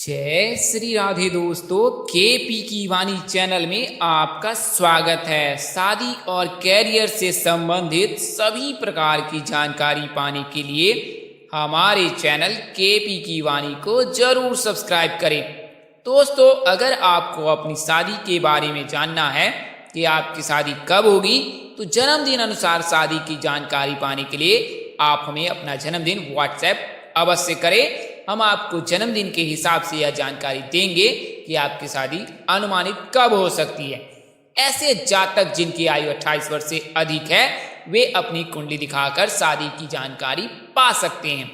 जय श्री राधे दोस्तों, केपी की वाणी चैनल में आपका स्वागत है। शादी और कैरियर से संबंधित सभी प्रकार की जानकारी पाने के लिए हमारे चैनल केपी की वाणी को जरूर सब्सक्राइब करें। दोस्तों, अगर आपको अपनी शादी के बारे में जानना है कि आपकी शादी कब होगी, तो जन्मदिन अनुसार शादी की जानकारी पाने के लिए आप हमें अपना जन्मदिन व्हाट्सएप अवश्य करें। हम आपको जन्मदिन के हिसाब से यह जानकारी देंगे कि आपकी शादी अनुमानित कब हो सकती है। ऐसे जातक जिनकी आयु 28 वर्ष से अधिक है, वे अपनी कुंडली दिखाकर शादी की जानकारी पा सकते हैं।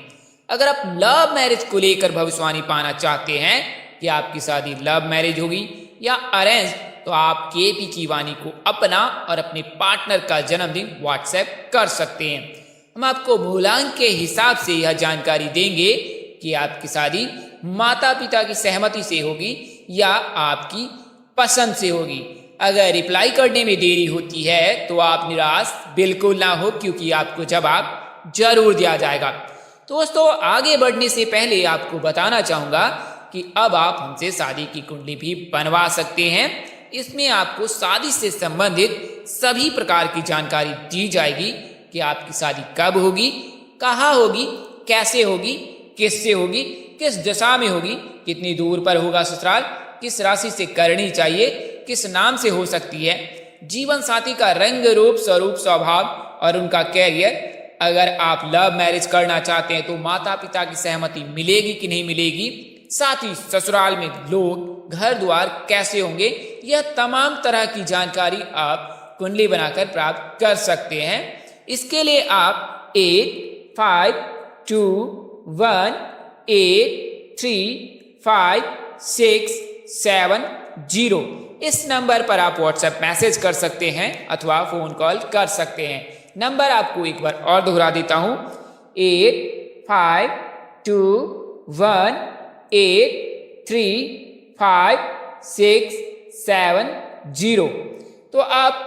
अगर आप लव मैरिज को लेकर भविष्यवाणी पाना चाहते हैं कि आपकी शादी लव मैरिज होगी या अरेंज, तो आप केपी की वाणी को अपना और अपने पार्टनर का जन्मदिन व्हाट्सएप कर सकते हैं। हम आपको मूलांक के हिसाब से यह जानकारी देंगे कि आपकी शादी माता पिता की सहमति से होगी या आपकी पसंद से होगी। अगर रिप्लाई करने में देरी होती है तो आप निराश बिल्कुल ना हो, क्योंकि आपको जवाब जरूर दिया जाएगा। दोस्तों, आगे बढ़ने से पहले आपको बताना चाहूंगा कि अब आप हमसे शादी की कुंडली भी बनवा सकते हैं। इसमें आपको शादी से संबंधित सभी प्रकार की जानकारी दी जाएगी कि आपकी शादी कब होगी, कहाँ होगी, कैसे होगी, किससे होगी, किस दशा में होगी, कितनी दूर पर होगा ससुराल, किस राशि से करनी चाहिए, किस नाम से हो सकती है, जीवन साथी का रंग रूप स्वरूप स्वभाव और उनका कैरियर। अगर आप लव मैरिज करना चाहते हैं तो माता पिता की सहमति मिलेगी कि नहीं मिलेगी, साथ ही ससुराल में लोग घर द्वार कैसे होंगे, यह तमाम तरह की जानकारी आप कुंडली बनाकर प्राप्त कर सकते हैं। इसके लिए आप 8521835670 इस नंबर पर आप व्हाट्सएप मैसेज कर सकते हैं अथवा फोन कॉल कर सकते हैं। नंबर आपको एक बार और दोहरा देता हूं, 8521835670। तो आप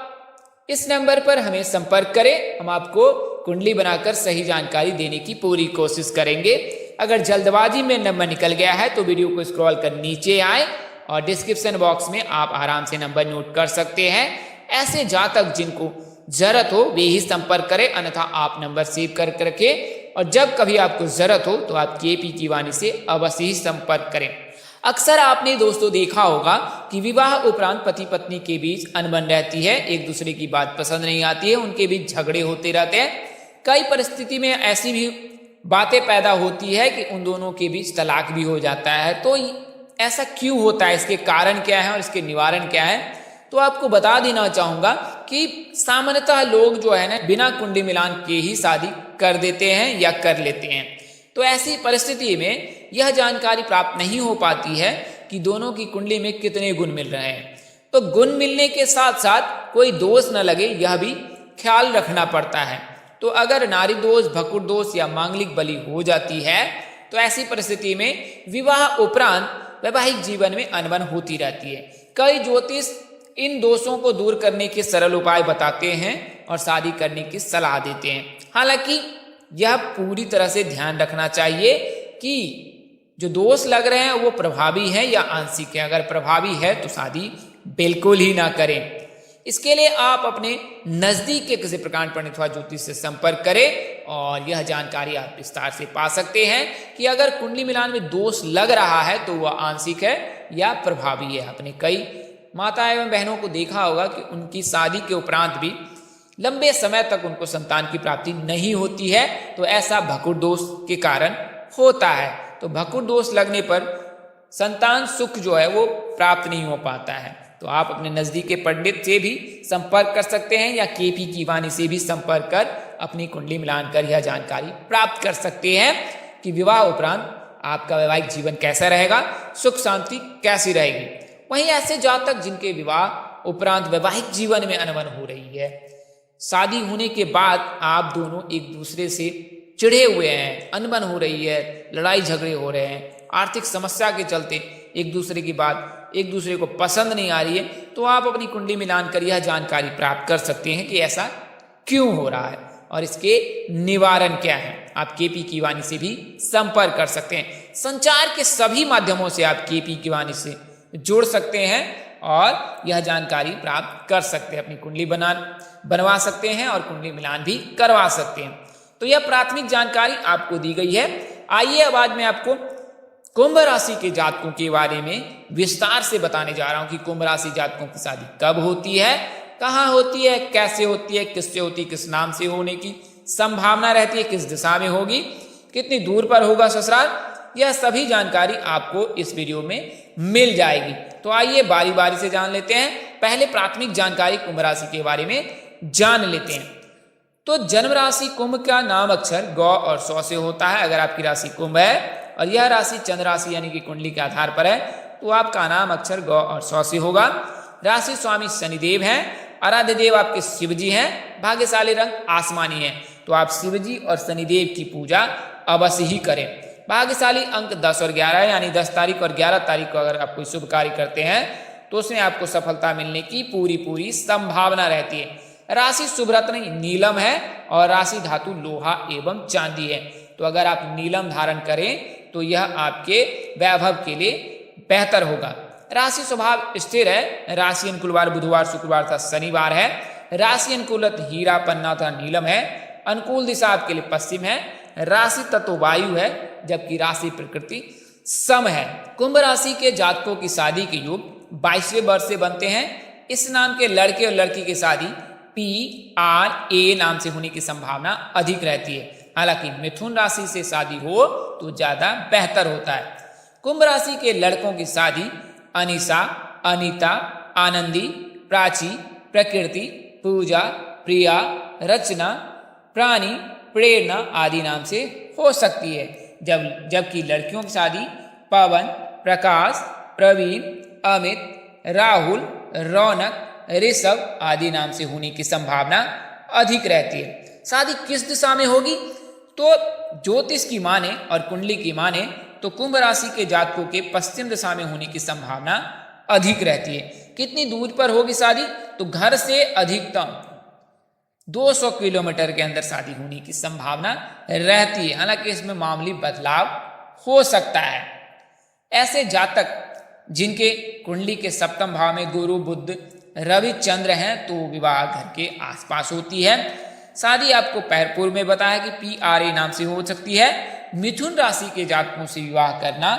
इस नंबर पर हमें संपर्क करें, हम आपको कुंडली बनाकर सही जानकारी देने की पूरी कोशिश करेंगे। अगर जल्दबाजी में नंबर निकल गया है तो वीडियो को स्क्रॉल कर नीचे आए और डिस्क्रिप्शन बॉक्स में आप आराम से नंबर नोट कर सकते हैं। ऐसे जातक जिनको जरूरत हो वे ही संपर्क करें, अन्यथा आप नंबर सेव करके रखें और जब कभी आपको जरूरत हो तो आप केपी की वाणी से अवश्य ही संपर्क करें। अक्सर आपने दोस्तों देखा होगा कि विवाह उपरांत पति पत्नी के बीच अनबन रहती है, एक दूसरे की बात पसंद नहीं आती है, उनके बीच झगड़े होते रहते हैं। कई परिस्थिति में ऐसी भी बातें पैदा होती है कि उन दोनों के बीच तलाक भी हो जाता है। तो ऐसा क्यों होता है, इसके कारण क्या है और इसके निवारण क्या है, तो आपको बता देना चाहूंगा कि सामान्यतः लोग जो है ना बिना कुंडली मिलान के ही शादी कर देते हैं या कर लेते हैं। तो ऐसी परिस्थिति में यह जानकारी प्राप्त नहीं हो पाती है कि दोनों की कुंडली में कितने गुण मिल रहे हैं। तो गुण मिलने के साथ साथ कोई दोष न लगे, यह भी ख्याल रखना पड़ता है। तो अगर नारी दोष, भकुर दोष या मांगलिक बलि हो जाती है तो ऐसी परिस्थिति में विवाह उपरांत वैवाहिक जीवन में अनबन होती रहती है। कई ज्योतिष इन दोषों को दूर करने के सरल उपाय बताते हैं और शादी करने की सलाह देते हैं। हालांकि यह पूरी तरह से ध्यान रखना चाहिए कि जो दोष लग रहे हैं वो प्रभावी है या आंशिक है। अगर प्रभावी है तो शादी बिल्कुल ही ना करें। इसके लिए आप अपने नजदीक के किसी प्रकांड पंडित अथवा ज्योतिष से संपर्क करें और यह जानकारी आप विस्तार से पा सकते हैं कि अगर कुंडली मिलान में दोष लग रहा है तो वह आंशिक है या प्रभावी है। आपने कई माता एवं बहनों को देखा होगा कि उनकी शादी के उपरांत भी लंबे समय तक उनको संतान की प्राप्ति नहीं होती है, तो ऐसा भकुर दोष के कारण होता है। तो भकुर दोष लगने पर संतान सुख जो है वो प्राप्त नहीं हो पाता है। तो आप अपने नजदीक के पंडित से भी संपर्क कर सकते हैं या केपी की वाणी से भी संपर्क कर अपनी कुंडली मिलान कर यह जानकारी प्राप्त कर सकते हैं कि विवाह उपरांत आपका वैवाहिक जीवन कैसा रहेगा, सुख शांति कैसी रहेगी। वहीं ऐसे जातक जिनके विवाह उपरांत वैवाहिक जीवन में अनबन हो रही है, शादी होने के बाद आप दोनों एक दूसरे से चिढ़े हुए हैं, अनबन हो रही है, लड़ाई झगड़े हो रहे हैं, आर्थिक समस्या के चलते एक दूसरे की बात एक दूसरे को पसंद नहीं आ रही है, तो आप अपनी कुंडली मिलान कर यह जानकारी प्राप्त कर सकते हैं कि ऐसा क्यों हो रहा है और इसके निवारण क्या है। आप केपी की वाणी से भी संपर्क कर सकते हैं। संचार के सभी माध्यमों से आप KP की वाणी से जुड़ सकते हैं और यह जानकारी प्राप्त कर सकते हैं, अपनी कुंडली बनवा सकते हैं और कुंडली मिलान भी करवा सकते हैं। तो यह प्राथमिक जानकारी आपको दी गई है। आइए अब आज मैं आपको कुंभ राशि के जातकों के बारे में विस्तार से बताने जा रहा हूं कि कुंभ राशि जातकों की शादी कब होती है, कहाँ होती है, कैसे होती है, किससे होती है, किस नाम से होने की संभावना रहती है, किस दिशा में होगी, कितनी दूर पर होगा ससुराल, यह सभी जानकारी आपको इस वीडियो में मिल जाएगी। तो आइए बारी बारी से जान लेते हैं। पहले प्राथमिक जानकारी कुंभ राशि के बारे में जान लेते हैं। तो जन्म राशि कुंभ का नाम अक्षर ग और सौ से होता है। अगर आपकी राशि कुंभ है और यह राशि चंद्र राशि यानी कि कुंडली के आधार पर है तो आपका नाम अक्षर ग और सौ से होगा। राशि स्वामी शनिदेव हैं। आराध्य देव आपके शिव जी हैं। भाग्यशाली रंग आसमानी है। तो आप शिव जी और शनिदेव की पूजा अवश्य ही करें। भाग्यशाली अंक 10 और 11 यानी 10 तारीख और 11 तारीख को अगर आप कोई शुभ कार्य करते हैं तो उसमें आपको सफलता मिलने की पूरी संभावना रहती है। राशि शुभ रत्न नीलम है और राशि धातु लोहा एवं चांदी है। तो अगर आप नीलम धारण करें तो यह आपके वैभव के लिए बेहतर होगा। राशि स्वभाव स्थिर है। राशि अनुकूलवार बुधवार, शुक्रवार तथा शनिवार है। राशि अनुकूलत हीरा, पन्ना तथा नीलम है। अनुकूल दिशा आपके लिए पश्चिम है। राशि तत्व वायु है जबकि राशि प्रकृति सम है। कुंभ राशि के जातकों की शादी के योग 22वें वर्ष से बनते हैं। इस नाम के लड़के और लड़की की शादी PRA नाम से होने की संभावना अधिक रहती है। हालांकि मिथुन राशि से शादी हो तो ज्यादा बेहतर होता है। कुंभ राशि के लड़कों की शादी अनिशा, अनीता, आनंदी, प्राची, प्रकृति, पूजा, प्रिया, रचना, प्राणी, प्रेरणा आदि नाम से हो सकती है। जबकि लड़कियों की शादी पवन, प्रकाश, प्रवीण, अमित, राहुल, रौनक, ऋषभ आदि नाम से होने की संभावना अधिक रहती है। शादी किस दिशा में होगी? तो ज्योतिष की माने और कुंडली की माने तो कुंभ राशि के जातकों के पश्चिम दिशा में होने की संभावना अधिक रहती है। कितनी दूर पर होगी शादी? तो घर से अधिकतम 200 किलोमीटर के अंदर शादी होने की संभावना रहती है। हालांकि इसमें मामूली बदलाव हो सकता है। ऐसे जातक जिनके कुंडली के सप्तम भाव में गुरु, बुध, रवि, चंद्र हैं तो विवाह घर के आसपास होती है। शादी आपको पूर्व में बताया कि PRA नाम से हो सकती है। मिथुन राशि के जातकों से विवाह करना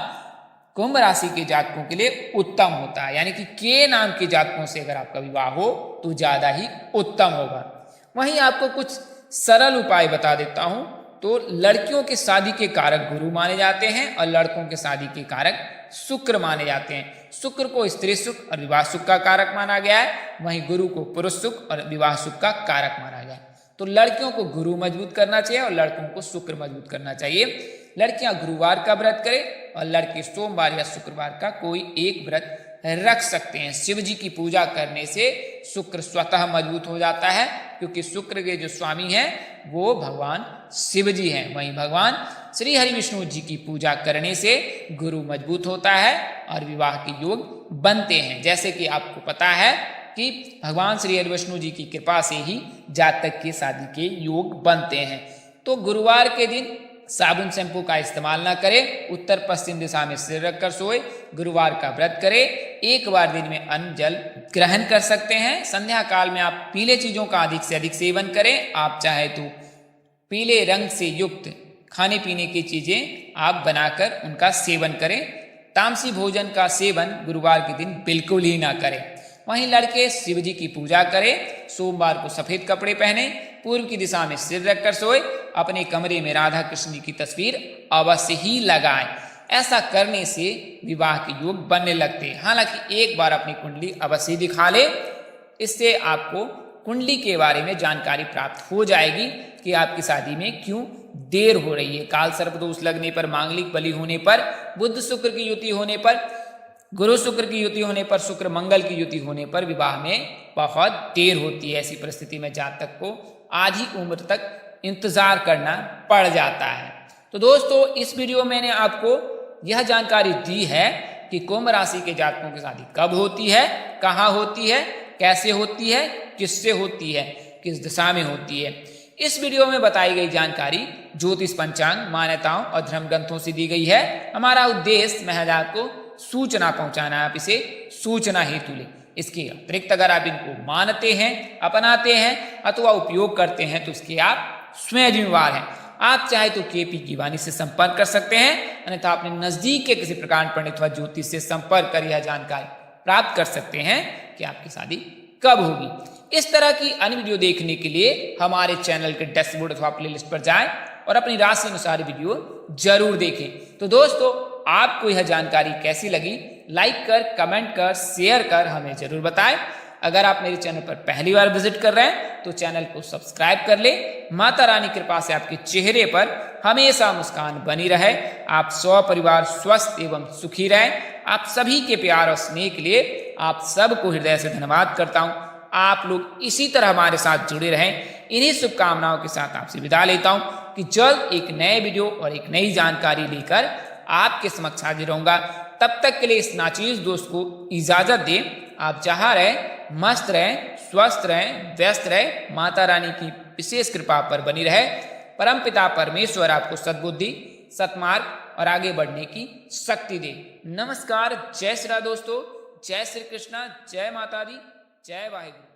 कुंभ राशि के जातकों के लिए उत्तम होता है। यानी कि K नाम के जातकों से अगर आपका विवाह हो तो ज्यादा ही उत्तम होगा। वहीं आपको कुछ सरल उपाय बता देता हूं। तो लड़कियों के शादी के कारक गुरु माने जाते हैं और लड़कों के शादी के कारक शुक्र माने जाते हैं। शुक्र को स्त्री सुख और विवाह सुख का कारक माना गया है। वहीं गुरु को पुरुष सुख और विवाह सुख का कारक माना गया है। तो लड़कियों को गुरु मजबूत करना चाहिए और लड़कों को शुक्र मजबूत करना चाहिए। लड़कियां गुरुवार का व्रत करें और लड़के सोमवार या शुक्रवार का कोई एक व्रत रख सकते हैं। शिव जी की पूजा करने से शुक्र स्वतः मजबूत हो जाता है क्योंकि शुक्र के जो स्वामी हैं वो भगवान शिव जी हैं। वहीं भगवान श्री हरि विष्णु जी की पूजा करने से गुरु मजबूत होता है और विवाह के योग बनते हैं। जैसे कि आपको पता है कि भगवान श्री हरि विष्णु जी की कृपा से ही जातक के शादी के योग बनते हैं। तो गुरुवार के दिन साबुन शैम्पू का इस्तेमाल ना करें। उत्तर पश्चिम दिशा में सिर रखकर सोए। गुरुवार का व्रत करें। एक बार दिन में अन्न जल ग्रहण कर सकते हैं। संध्या काल में आप पीले चीजों का अधिक से अधिक सेवन करें। आप चाहे तो पीले रंग से युक्त खाने पीने की चीजें आप बनाकर उनका सेवन करें। तामसी भोजन का सेवन गुरुवार के दिन बिल्कुल ही ना करें। वहीं लड़के शिव जी की पूजा करें। सोमवार को सफेद कपड़े पहने। पूर्व की दिशा में सिर रखकर सोए। अपने कमरे में राधा कृष्ण की तस्वीर अवश्य ही लगाएं। ऐसा करने से विवाह के योग बनने लगते हैं। हालांकि एक बार अपनी कुंडली अवश्य दिखा ले। इससे आपको कुंडली के बारे में जानकारी प्राप्त हो जाएगी कि आपकी शादी में क्यों देर हो रही है। काल सर्प दोष लगने पर, मांगलिक बलि होने पर, बुध शुक्र की युति होने पर, गुरु शुक्र की युति होने पर, शुक्र मंगल की युति होने पर विवाह में बहुत देर होती है। ऐसी परिस्थिति में जातक को आधी उम्र तक इंतजार करना पड़ जाता है। तो दोस्तों इस वीडियो में मैंने आपको यह जानकारी दी है कि कुंभ राशि के जातकों की शादी कब होती है, कहाँ होती है, कैसे होती है, किससे होती है, किस दिशा में होती है। इस वीडियो में बताई गई जानकारी ज्योतिष पंचांग मान्यताओं और धर्म ग्रंथों से दी गई है। हमारा उद्देश्य महज आपको सूचना पहुंचाना है, आप इसे सूचना हेतु लें। इसके अतिरिक्त अगर आप इनको मानते हैं, अपनाते हैं अथवा उपयोग करते हैं तो इसके आप स्वयं जिम्मेवार हैं। आप चाहे तो केपी की वाणी से संपर्क कर सकते हैं, अन्यथा अपने नजदीक के किसी प्रकार पंडित अथवा ज्योतिष से संपर्क कर यह जानकारी प्राप्त कर सकते हैं कि आपकी शादी कब होगी। इस तरह की अन्य वीडियो देखने के लिए हमारे चैनल के डैशबोर्ड अथवा प्लेलिस्ट पर जाएं और अपनी राशि अनुसार वीडियो जरूर देखें। तो दोस्तों, आपको यह जानकारी कैसी लगी, लाइक कर, कमेंट कर, शेयर कर हमें जरूर बताएं। अगर आप मेरे चैनल पर पहली बार विजिट कर रहे हैं तो चैनल को सब्सक्राइब कर ले। माता रानी कृपा से आपके चेहरे पर हमेशा मुस्कान बनी रहे, आप सपरिवार स्वस्थ एवं सुखी रहें। आप सभी के प्यार और स्नेह के लिए आप सबको हृदय से धन्यवाद करता हूं। आप लोग इसी तरह हमारे साथ जुड़े रहें। इन्हीं शुभकामनाओं के साथ आपसे विदा लेता हूं कि जल्द एक नए वीडियो और एक नई जानकारी लेकर आपके समक्ष हाजिर रहूंगा। तब तक के लिए इस नाचीज दोस्त को इजाजत दें। आप जहां रहें मस्त रहें, स्वस्थ रहें, व्यस्त रहें। माता रानी की विशेष कृपा पर बनी रहे। परमपिता परमेश्वर आपको सद्बुद्धि, सत्मार्ग और आगे बढ़ने की शक्ति दे। नमस्कार, जय श्री राम दोस्तों, जय श्री कृष्णा, जय माता दी, जय वाहिगुरु।